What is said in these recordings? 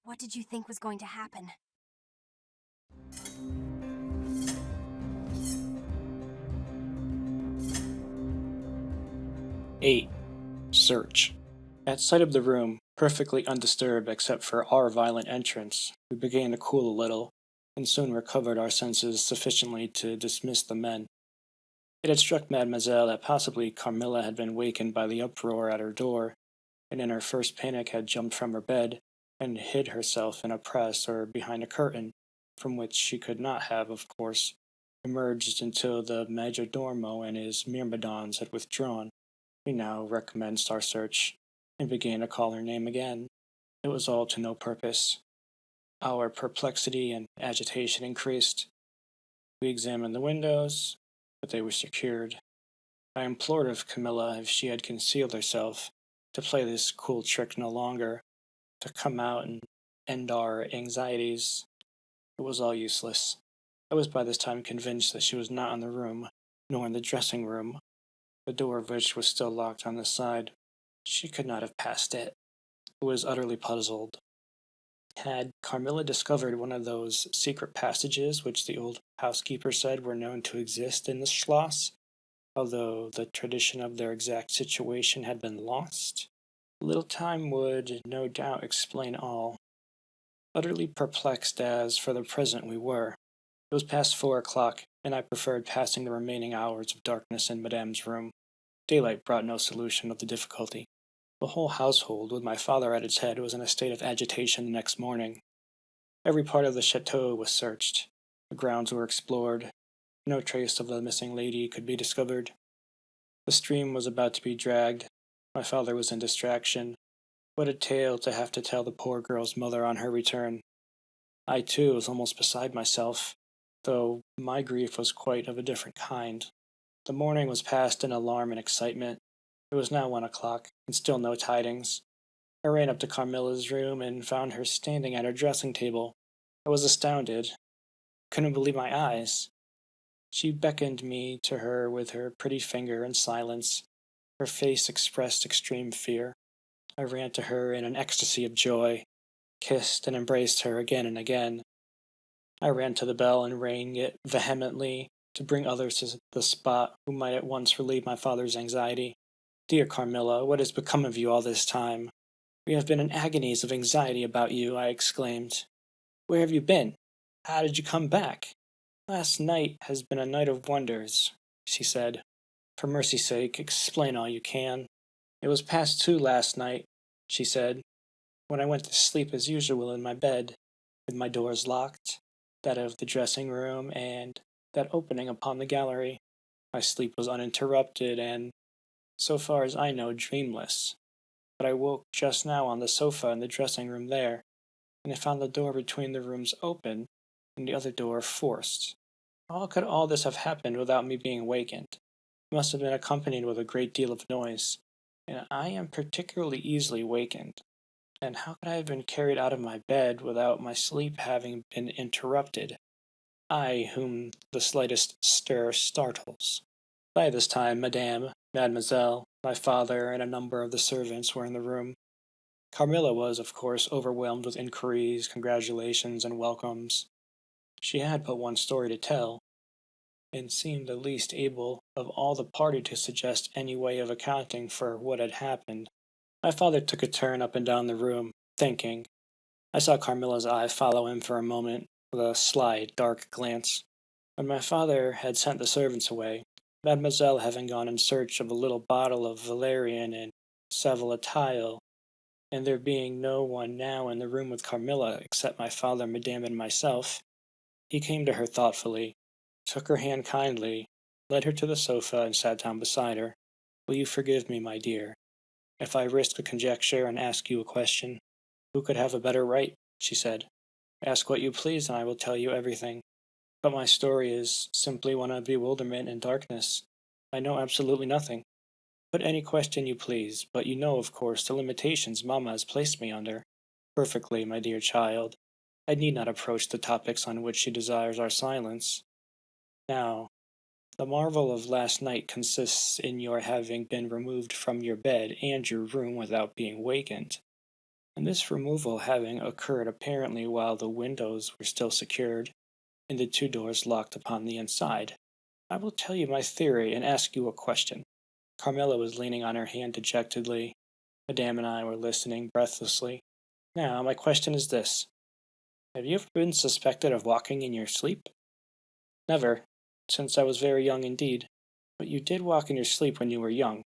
What did you think was going to happen? 8. Search. At sight of the room, perfectly undisturbed except for our violent entrance, we began to cool a little, and soon recovered our senses sufficiently to dismiss the men. It had struck Mademoiselle that possibly Carmilla had been wakened by the uproar at her door, and in her first panic had jumped from her bed, and hid herself in a press or behind a curtain, from which she could not have, of course, emerged until the majordomo and his myrmidons had withdrawn. We now recommenced our search, and began to call her name again. It was all to no purpose. Our perplexity and agitation increased. We examined the windows, but they were secured. I implored of Camilla, if she had concealed herself, to play this cool trick no longer, to come out and end our anxieties. It was all useless. I was by this time convinced that she was not in the room, nor in the dressing room, the door of which was still locked on the side. She could not have passed it. I was utterly puzzled. Had Carmilla discovered one of those secret passages which the old housekeeper said were known to exist in the Schloss, although the tradition of their exact situation had been lost? A little time would, no doubt, explain all. Utterly perplexed as, for the present, we were, it was past 4 o'clock, and I preferred passing the remaining hours of darkness in Madame's room. Daylight brought no solution of the difficulty. The whole household, with my father at its head, was in a state of agitation the next morning. Every part of the chateau was searched. The grounds were explored. No trace of the missing lady could be discovered. The stream was about to be dragged. My father was in distraction. What a tale to have to tell the poor girl's mother on her return. I, too, was almost beside myself, though my grief was quite of a different kind. The morning was passed in alarm and excitement. It was now 1 o'clock, and still no tidings. I ran up to Carmilla's room and found her standing at her dressing table. I was astounded. Couldn't believe my eyes. She beckoned me to her with her pretty finger in silence. Her face expressed extreme fear. I ran to her in an ecstasy of joy, kissed and embraced her again and again. I ran to the bell and rang it vehemently to bring others to the spot who might at once relieve my father's anxiety. Dear Carmilla, what has become of you all this time? We have been in agonies of anxiety about you, I exclaimed. Where have you been? How did you come back? Last night has been a night of wonders, she said. For mercy's sake, explain all you can. It was past 2 last night, she said, when I went to sleep as usual in my bed, with my doors locked, that of the dressing room and that opening upon the gallery. My sleep was uninterrupted and, so far as I know, dreamless. But I woke just now on the sofa in the dressing room there, and I found the door between the rooms open and the other door forced. How could all this have happened without me being awakened? It must have been accompanied with a great deal of noise, and I am particularly easily wakened. And how could I have been carried out of my bed without my sleep having been interrupted? I, whom the slightest stir startles. By this time, Madame, Mademoiselle, my father, and a number of the servants were in the room. Carmilla was, of course, overwhelmed with inquiries, congratulations, and welcomes. She had but one story to tell, and seemed the least able of all the party to suggest any way of accounting for what had happened. My father took a turn up and down the room, thinking. I saw Carmilla's eye follow him for a moment, with a sly, dark glance. When my father had sent the servants away, Mademoiselle having gone in search of a little bottle of valerian and savolatile, and there being no one now in the room with Carmilla except my father, Madame, and myself, he came to her thoughtfully, took her hand kindly, led her to the sofa, and sat down beside her. Will you forgive me, my dear, if I risk a conjecture and ask you a question? Who could have a better right? She said. Ask what you please, and I will tell you everything. But my story is simply one of bewilderment and darkness. I know absolutely nothing. Put any question you please, but you know, of course, the limitations mamma has placed me under. Perfectly, my dear child. I need not approach the topics on which she desires our silence. Now, the marvel of last night consists in your having been removed from your bed and your room without being wakened. and this removal having occurred apparently while the windows were still secured, and the two doors locked upon the inside. I will tell you my theory and ask you a question. Carmilla was leaning on her hand dejectedly. Madame and I were listening breathlessly. Now, my question is this. Have you ever been suspected of walking in your sleep? Never, since I was very young indeed. But you did walk in your sleep when you were young.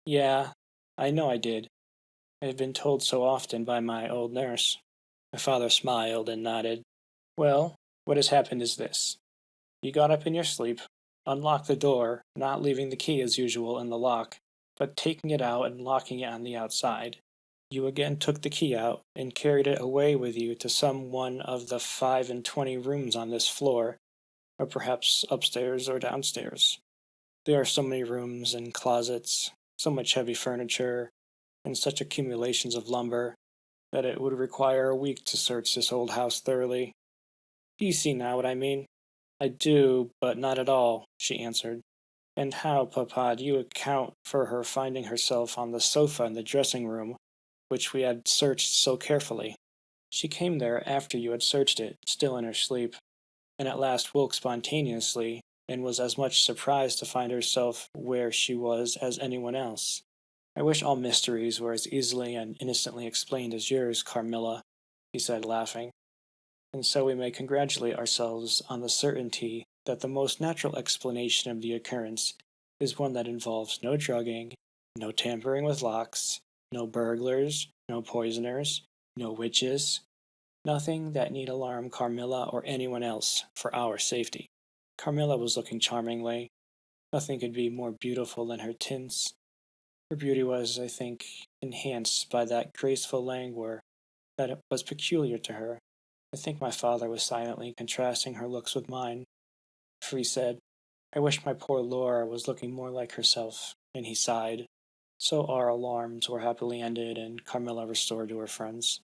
Yeah, I know I did. I had been told so often by my old nurse. My father smiled and nodded. Well, what has happened is this. You got up in your sleep, unlocked the door, not leaving the key as usual in the lock, but taking it out and locking it on the outside. You again took the key out and carried it away with you to some one of the 25 rooms on this floor, or perhaps upstairs or downstairs. There are so many rooms and closets, so much heavy furniture, and such accumulations of lumber, that it would require a week to search this old house thoroughly. Do you see now what I mean? I do, but not at all, she answered. And how, papa, do you account for her finding herself on the sofa in the dressing room, which we had searched so carefully? She came there after you had searched it, still in her sleep, and at last woke spontaneously, and was as much surprised to find herself where she was as anyone else. I wish all mysteries were as easily and innocently explained as yours, Carmilla, he said, laughing. And so we may congratulate ourselves on the certainty that the most natural explanation of the occurrence is one that involves no drugging, no tampering with locks, no burglars, no poisoners, no witches, nothing that need alarm Carmilla or anyone else for our safety. Carmilla was looking charmingly. Nothing could be more beautiful than her tints. Her beauty was, I think, enhanced by that graceful languor that was peculiar to her. I think my father was silently contrasting her looks with mine, for he said, I wish my poor Laura was looking more like herself, and he sighed. So our alarms were happily ended, and Carmilla restored to her friends.